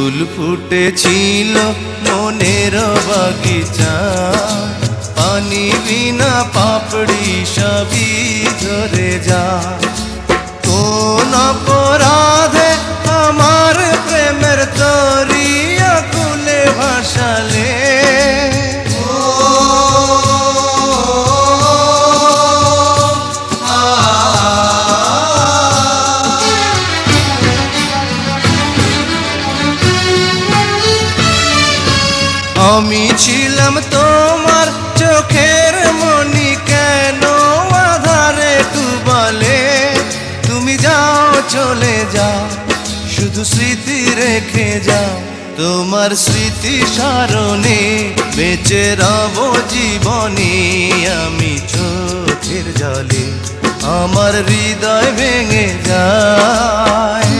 ফুল ফুটেছিল মনের বাগিচা, পানি বিনা পাপড়ি সবই ঝরে যায়। কোন অপরাধে আমার প্রেমের তরিয়া খুলে ভাসালে, আমি ছিলাম তোমার চোখের মনি, কেন আধারে ডুবালে? তুমি যাও চলে যাও, শুধু স্মৃতি রেখে যাও। তোমার স্মৃতি স্মরণে বেঁচে রব জীবনে আমি চোখের জলে, আমার হৃদয় ভেঙে যায়।